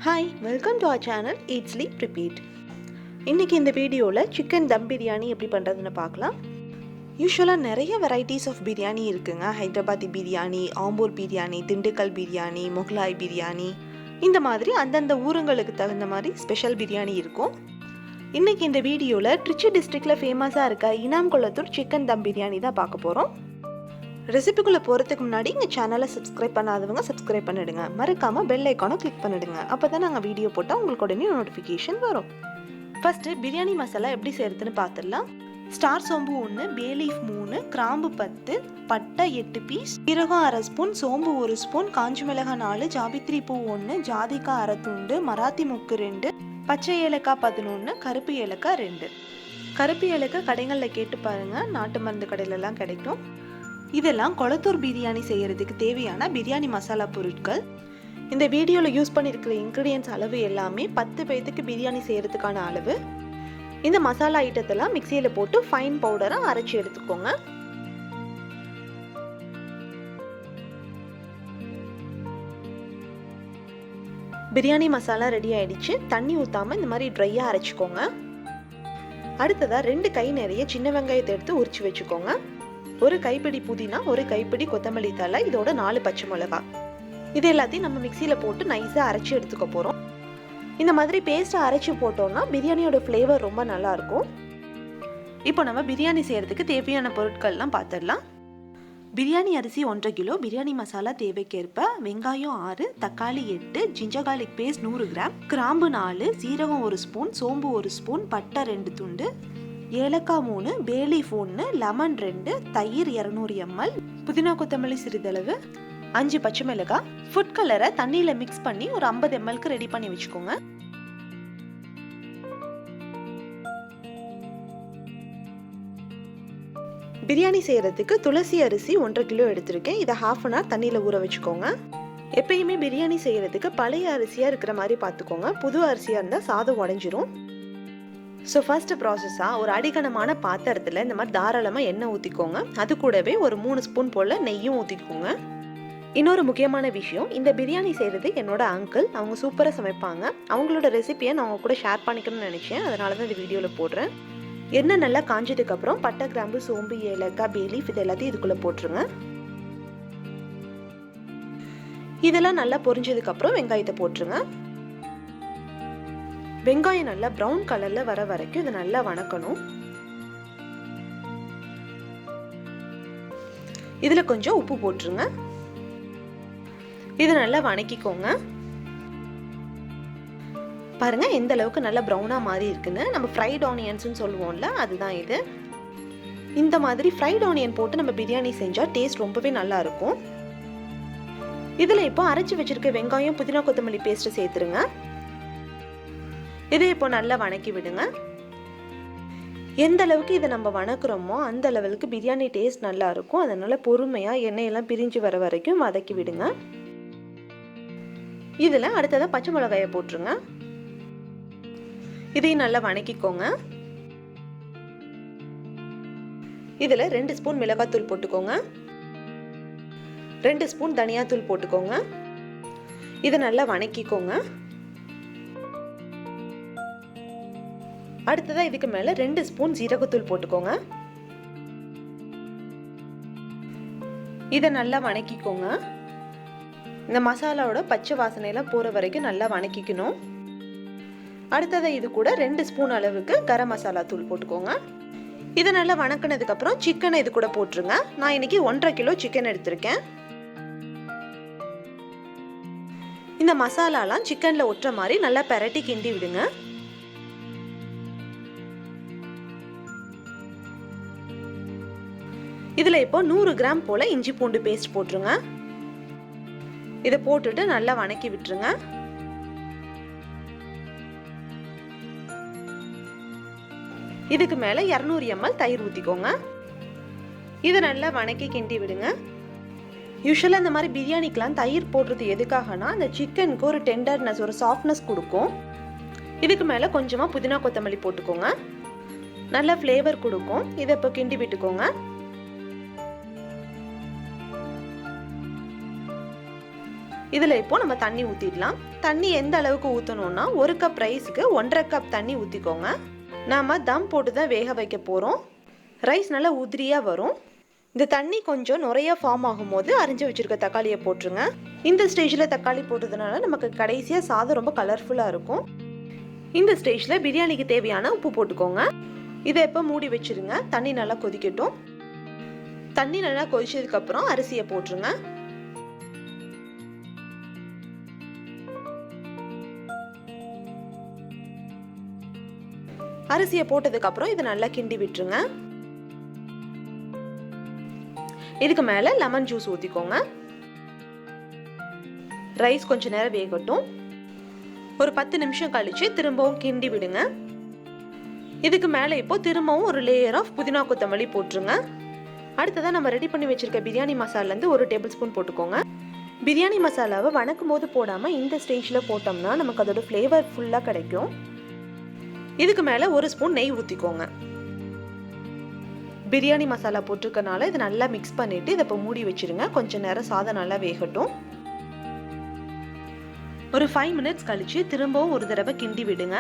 Hi, welcome to our channel Eat Sleep Repeat. இன்னைக்கு இந்த வீடியோவில் சிக்கன் தம் பிரியாணி எப்படி பண்ணுறதுன்னு பார்க்கலாம். யூஸ்வலாக நிறைய வெரைட்டிஸ் ஆஃப் பிரியாணி இருக்குங்க. ஹைதராபாத்தி பிரியாணி, ஆம்பூர் பிரியாணி, திண்டுக்கல் பிரியாணி, முகலாய் பிரியாணி, இந்த மாதிரி அந்தந்த ஊருங்களுக்கு தகுந்த மாதிரி ஸ்பெஷல் பிரியாணி இருக்கும். இன்றைக்கி இந்த வீடியோவில் ட்ரிச்சி டிஸ்ட்ரிக்டில் ஃபேமஸாக இருக்க இனாம் கொலத்தூர் சிக்கன் தம் பிரியாணி தான் பார்க்க போகிறோம். ரெசிபிக்குள்ளே போகிறதுக்கு முன்னாடி எங்கள் சேனலை சப்ஸ்கிரைப் பண்ணாதவங்க சப்ஸ்கிரைப் பண்ணிடுங்க. மறக்காமல் பெல் ஐக்கானை கிளிக் பண்ணிடுங்க. அப்போ தான் நாங்கள் வீடியோ போட்டால் உங்களுக்கு உடனே நோட்டிஃபிகேஷன் வரும். ஃபஸ்ட்டு பிரியாணி மசாலா எப்படி செய்கிறதுன்னு பார்த்துடலாம். ஸ்டார் சோம்பு 1, பே லீஃப் 3, கிராம்பு 10, பட்டை 8 பீஸ், சீரகம் அரை ஸ்பூன், சோம்பு 1 ஸ்பூன், காஞ்சி மிளகாய் 4, ஜாபித்ரி பூ 1, ஜாதிக்காய் அரை துண்டு, மராத்தி முக்கு 2, பச்சை ஏலக்காய் 11, கருப்பு ஏலக்காய் 2. கருப்பு ஏலக்காய் கடைகளில் கேட்டு பாருங்கள், நாட்டு மருந்து கடையிலலாம் கிடைக்கும். இதெல்லாம் கொளத்தூர் பிரியாணி செய்கிறதுக்கு தேவையான பிரியாணி மசாலா பொருட்கள். இந்த வீடியோவில் யூஸ் பண்ணியிருக்கிற இன்க்ரீடியன்ஸ் அளவு எல்லாமே 10 பேத்துக்கு பிரியாணி செய்கிறதுக்கான அளவு. இந்த மசாலா ஐட்டத்தெல்லாம் மிக்சியில் போட்டு ஃபைன் பவுடராக அரைச்சி எடுத்துக்கோங்க. பிரியாணி மசாலா ரெடி ஆயிடுச்சு. தண்ணி ஊற்றாமல் இந்த மாதிரி ட்ரையாக அரைச்சிக்கோங்க. அடுத்ததாக 2 கை நிறைய சின்ன வெங்காயத்தை எடுத்து உரிச்சு வச்சுக்கோங்க. ஒரு கைப்பிடி புதினா, ஒரு கைப்பிடி கொத்தமல்லி தழை, இதோட 4 பச்சை மிளகாய். இது எல்லாத்தையும் நம்ம மிக்சியில் போட்டு நைஸாக அரைச்சி எடுத்துக்க போகிறோம். இந்த மாதிரி பேஸ்ட்டை அரைச்சி போட்டோம்னா பிரியாணியோட ஃப்ளேவர் ரொம்ப நல்லாயிருக்கும். இப்போ நம்ம பிரியாணி செய்கிறதுக்கு தேவையான பொருட்கள்லாம் பார்த்துடலாம். பிரியாணி அரிசி 1.5 கிலோ, பிரியாணி மசாலா தேவைக்கேற்ப, வெங்காயம் 6, தக்காளி 8, ஜிஞ்சர் கார்லிக் பேஸ்ட் 100 கிராம், கிராம்பு 4, சீரகம் 1 ஸ்பூன், சோம்பு 1 ஸ்பூன், பட்டை 2 துண்டு, ஏலக்காய் 3, பே லீஃப் 1, லெமன் 2, தயிர் 200 ml, புதினா கொத்தமல்லி சிறிதளவு, 5 பச்சை மிளகாய். ஃபுட் கலரை தண்ணியில் மிக்ஸ் பண்ணி ஒரு 50 mlக்கு ரெடி பண்ணி வச்சுக்கோங்க. பிரியாணி செய்கிறதுக்கு துளசி அரிசி 1.5 கிலோ எடுத்திருக்கேன். இதை 1/2 hour தண்ணியில் ஊற வச்சுக்கோங்க. எப்பயுமே பிரியாணி செய்கிறதுக்கு பழைய அரிசியாக இருக்கிற மாதிரி பார்த்துக்கோங்க. புது அரிசியாக இருந்தால் சாதம் உடஞ்சிரும். ஸோ ஃபர்ஸ்ட் ப்ராசஸாக ஒரு அடிகனமான பாத்திரத்தில் இந்த மாதிரி தாராளமாக எண்ணெய் ஊற்றிக்கோங்க. அது கூடவே ஒரு 3 ஸ்பூன் போல் நெய்யும் ஊற்றிக்கோங்க. இன்னொரு முக்கியமான விஷயம், இந்த பிரியாணி செய்கிறது என்னோட அங்கிள். அவங்க சூப்பராக சமைப்பாங்க. அவங்களோட ரெசிபியை நான் அவங்க கூட ஷேர் பண்ணிக்கணும்னு நினச்சேன். அதனால தான் இந்த வீடியோவில் போடுறேன். எண்ணெய் நல்லா காஞ்சதுக்கப்புறம் பட்டை, கிராம்பு, சோம்பு, ஏலக்காய், பே லீஃப் இது எல்லாத்தையும் இதுக்குள்ளே போட்டுருங்க. இதெல்லாம் நல்லா பொரிஞ்சதுக்கப்புறம் வெங்காயத்தை போட்டுருங்க. வெங்காயம் நல்லா ப்ரௌன் கலர்ல வர வரைக்கும் இதை நல்லா வணக்கணும். இதுல கொஞ்சம் உப்பு போட்டுருங்க. இது நல்லா வணக்கிக்கோங்க. பாருங்க எந்த அளவுக்கு நல்லா ப்ரௌனா மாறி இருக்குன்னு. நம்ம ஃப்ரைட் ஆனியன்ஸ் சொல்லுவோம்ல, அதுதான் இது. இந்த மாதிரி ஃப்ரைட் ஆனியன் போட்டு நம்ம பிரியாணி செஞ்சா டேஸ்ட் ரொம்பவே நல்லா இருக்கும். இதுல இப்போ அரைச்சி வச்சிருக்க வெங்காயம், புதினா கொத்தமல்லி பேஸ்ட் சேர்த்துருங்க. இதை இப்போ நல்லா வணக்கி விடுங்க. எந்த அளவுக்கு இதை நம்ம வணக்குறோமோ அந்த லெவலுக்கு பிரியாணி டேஸ்ட் நல்லா இருக்கும். அதனால பொறுமையாக எண்ணெயெல்லாம் பிரிஞ்சு வர வரைக்கும் வதக்கி விடுங்க. இதில் அடுத்ததாக பச்சை மிளகாயை போட்டுருங்க. இதையும் நல்லா வணக்கிக்கோங்க. இதில் 2 ஸ்பூன் மிளகாத்தூள் போட்டுக்கோங்க. 2 ஸ்பூன் தனியாத்தூள் போட்டுக்கோங்க. இதை நல்லா வணக்கிக்கோங்க. அடுத்ததாக இதுக்கு மேலே 2 ஸ்பூன் ஜீரகத்தூள் போட்டுக்கோங்க. இதை நல்லா வணக்கிக்கோங்க. இந்த மசாலாவோட பச்சை வாசனையெல்லாம் போகிற வரைக்கும் நல்லா வணக்கிக்கணும். அடுத்ததாக இது கூட 2 ஸ்பூன் அளவுக்கு கரம் மசாலா தூள் போட்டுக்கோங்க. இதை நல்லா வணக்கினதுக்கப்புறம் சிக்கனை இது கூட போட்டுருங்க. நான் இன்னைக்கு 1.5 கிலோ சிக்கன் எடுத்திருக்கேன். இந்த மசாலாலாம் சிக்கனில் ஒட்டுற மாதிரி நல்லா பெரட்டி கிண்டி விடுங்க. இதில் இப்போ 100 கிராம் போல் இஞ்சி பூண்டு பேஸ்ட் போட்டுருங்க. இதை போட்டுட்டு நல்லா வணக்கி விட்டுருங்க. இதுக்கு மேலே 200 ml தயிர் ஊற்றிக்கோங்க. இதை நல்லா வணக்கி கிண்டி விடுங்க. யூஸ்வலாக இந்த மாதிரி பிரியாணிக்கெலாம் தயிர் போடுறது எதுக்காகனா அந்த சிக்கனுக்கு ஒரு டெண்டர்னஸ், ஒரு சாஃப்ட்னஸ் கொடுக்கும். இதுக்கு மேலே கொஞ்சமாக புதினா கொத்தமல்லி போட்டுக்கோங்க. நல்லா ஃப்ளேவர் கொடுக்கும். இதை இப்போ கிண்டி விட்டுக்கோங்க. இதில் இப்போது நம்ம தண்ணி ஊற்றிடலாம். தண்ணி எந்த அளவுக்கு ஊற்றணுன்னா 1 கப் ரைஸுக்கு 1.5 கப் தண்ணி ஊற்றிக்கோங்க. நாம் தம் போட்டு தான் வேக வைக்க போகிறோம். ரைஸ் நல்லா உதிரியாக வரும். இந்த தண்ணி கொஞ்சம் நிறைய ஃபார்ம் ஆகும்போது அரிஞ்சு வச்சுருக்க தக்காளியை போட்டுருங்க. இந்த ஸ்டேஜில் தக்காளி போட்டதுனால நமக்கு கடைசியாக சாதம் ரொம்ப கலர்ஃபுல்லாக இருக்கும். இந்த ஸ்டேஜில் பிரியாணிக்கு தேவையான உப்பு போட்டுக்கோங்க. இதை இப்போ மூடி வச்சுருங்க. தண்ணி நல்லா கொதிக்கட்டும். தண்ணி நல்லா கொதிச்சதுக்கப்புறம் அரிசியை போட்டுருங்க. அரிசியை போட்டதுக்கப்புறம் இதை நல்லா கிண்டி விட்டுருங்க. இதுக்கு மேலே லெமன் ஜூஸ் ஊற்றிக்கோங்க. ரைஸ் கொஞ்ச நேரம் வேகட்டும். ஒரு 10 நிமிஷம் கழித்து திரும்பவும் கிண்டி விடுங்க. இதுக்கு மேலே இப்போ திரும்பவும் ஒரு லேயர் ஆஃப் புதினா கொத்தமல்லி போட்டுருங்க. அடுத்ததாக நம்ம ரெடி பண்ணி வச்சுருக்க பிரியாணி மசாலாலேருந்து 1 டேபிள் ஸ்பூன் போட்டுக்கோங்க. பிரியாணி மசாலாவை வணக்கும் போது போடாமல் இந்த ஸ்டேஜில் போட்டோம்னா நமக்கு அதோட ஃப்ளேவர் ஃபுல்லாக கிடைக்கும். இதுக்கு மேலே 1 ஸ்பூன் நெய் ஊற்றிக்கோங்க. பிரியாணி மசாலா போட்டிருக்கனால இதை நல்லா மிக்ஸ் பண்ணிவிட்டு இதை இப்போ மூடி வச்சுருங்க. கொஞ்சம் நேரம் சாதம் நல்லா வேகட்டும். ஒரு 5 மினிட்ஸ் கழித்து திரும்பவும் ஒரு தடவை கிண்டி விடுங்க.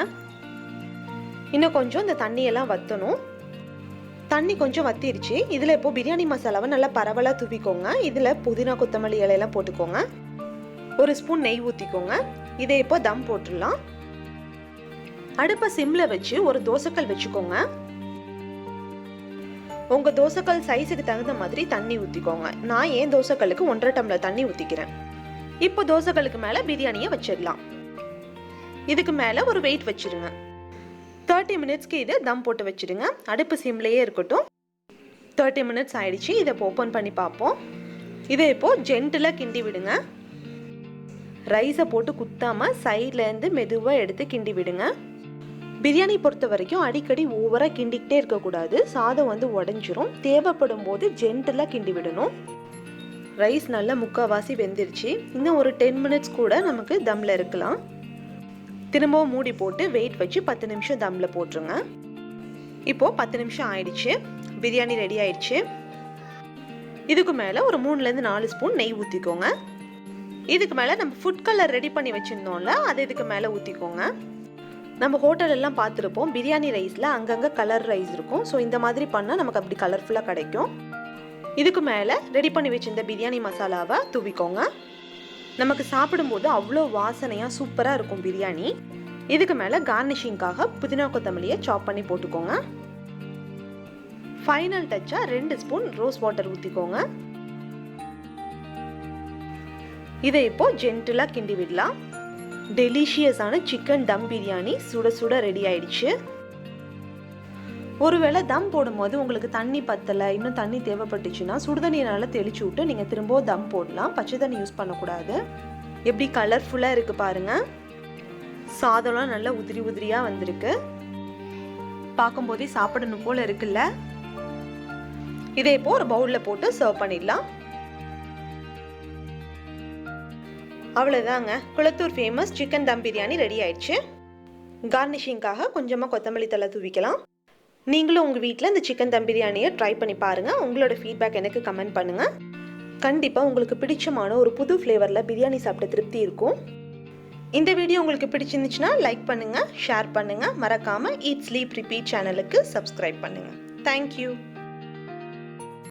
இன்னும் கொஞ்சம் இந்த தண்ணியெல்லாம் வற்றணும். தண்ணி கொஞ்சம் வத்திருச்சு. இதில் இப்போ பிரியாணி மசாலாவை நல்லா பரவலாக தூவிக்கோங்க. இதில் புதினா கொத்தமல்லி இலையெல்லாம் போட்டுக்கோங்க. 1 ஸ்பூன் நெய் ஊற்றிக்கோங்க. இதை இப்போ தம் போட்டுடலாம். அடுப்பை சிம்மில் வச்சு ஒரு தோசைக்கல் வச்சுக்கோங்க. உங்கள் தோசைக்கல் சைஸுக்கு தகுந்த மாதிரி தண்ணி ஊற்றிக்கோங்க. நான் ஏன் தோசைக்கல்லுக்கு 1.5 டம்ளர் தண்ணி ஊற்றிக்கிறேன். இப்போ தோசைக்கல்லுக்கு மேலே பிரியாணியை வச்சிடலாம். இதுக்கு மேலே ஒரு வெயிட் வச்சுருங்க. 30 மினிட்ஸ்க்கு இதை தம் போட்டு வச்சுடுங்க. அடுப்பு சிம்லேயே இருக்கட்டும். 30 மினிட்ஸ் ஆயிடுச்சு. இதை ஓப்பன் பண்ணி பார்ப்போம். இதை இப்போது ஜென்டிலாக கிண்டி விடுங்க. ரைஸை போட்டு குத்தாமல் சைட்லேருந்து மெதுவாக எடுத்து கிண்டி விடுங்க. பிரியாணி பொறுத்த வரைக்கும் அடிக்கடி ஓவராக கிண்டிக்கிட்டே இருக்கக்கூடாது. சாதம் வந்து உடஞ்சிரும். தேவைப்படும் போது ஜென்டிலாக கிண்டி விடணும். ரைஸ் நல்லா முக்கால்வாசி வெந்துருச்சு. இன்னும் ஒரு 10 மினிட்ஸ் கூட நமக்கு தம்மில் இருக்கலாம். திரும்பவும் மூடி போட்டு வெயிட் வச்சு 10 நிமிஷம் தம்மில் போட்டுருங்க. இப்போது 10 நிமிஷம் ஆயிடுச்சு. பிரியாணி ரெடி ஆயிடுச்சு. இதுக்கு மேலே ஒரு 3லேருந்து 4 ஸ்பூன் நெய் ஊற்றிக்கோங்க. இதுக்கு மேலே நம்ம ஃபுட் கலர் ரெடி பண்ணி வச்சுருந்தோம்ல, அதை இதுக்கு மேலே ஊற்றிக்கோங்க. நம்ம ஹோட்டலெல்லாம் பார்த்துருப்போம், பிரியாணி ரைஸில் அங்கங்கே கலர் ரைஸ் இருக்கும். ஸோ இந்த மாதிரி பண்ணால் நமக்கு அப்படி கலர்ஃபுல்லாக கிடைக்கும். இதுக்கு மேலே ரெடி பண்ணி வச்சுருந்த பிரியாணி மசாலாவை தூவிக்கோங்க. நமக்கு சாப்பிடும்போது அவ்வளோ வாசனையாக சூப்பராக இருக்கும் பிரியாணி. இதுக்கு மேலே கார்னிஷிங்காக புதினா கொத்தமல்லியை சாப் பண்ணி போட்டுக்கோங்க. ஃபைனல் டச்சாக 2 ஸ்பூன் ரோஸ் வாட்டர் ஊற்றிக்கோங்க. இதை இப்போது ஜென்டிலாக கிண்டி விடலாம். டெலிஷியஸான சிக்கன் தம் பிரியாணி சுட சுட ரெடி ஆயிடுச்சு. ஒருவேளை தம் போடும்போது உங்களுக்கு தண்ணி பத்தலை, இன்னும் தண்ணி தேவைப்பட்டுச்சுன்னா சுடுதண்ணியால் தெளிச்சு விட்டு நீங்கள் திரும்பவும் தம் போடலாம். பச்சை தண்ணி யூஸ் பண்ணக்கூடாது. எப்படி கலர்ஃபுல்லாக இருக்குது பாருங்கள். சாதம்லாம் நல்லா உதிரி உதிரியாக வந்திருக்கு. பார்க்கும்போதே சாப்பிடணும் போல் இருக்குல்ல. இதை இப்போ ஒரு பவுலில் போட்டு சர்வ் பண்ணிடலாம். அவ்வளோதாங்க, குளத்தூர் ஃபேமஸ் சிக்கன் தம் பிரியாணி ரெடி ஆயிடுச்சு. கார்னிஷிங்காக கொஞ்சமாக கொத்தமல்லி தலை தூவிக்கலாம். நீங்களும் உங்கள் வீட்டில் இந்த சிக்கன் தம் பிரியாணியை ட்ரை பண்ணி பாருங்கள். உங்களோட ஃபீட்பேக் எனக்கு கமெண்ட் பண்ணுங்கள். கண்டிப்பாக உங்களுக்கு பிடிச்சமான ஒரு புது ஃப்ளேவரில் பிரியாணி சாப்பிட்ட திருப்தி இருக்கும். இந்த வீடியோ உங்களுக்கு பிடிச்சிருந்துச்சுன்னா லைக் பண்ணுங்கள், ஷேர் பண்ணுங்கள். மறக்காமல் ஈட் ஸ்லீப் ரிப்பீட் சேனலுக்கு சப்ஸ்கிரைப் பண்ணுங்கள். தேங்க்யூ.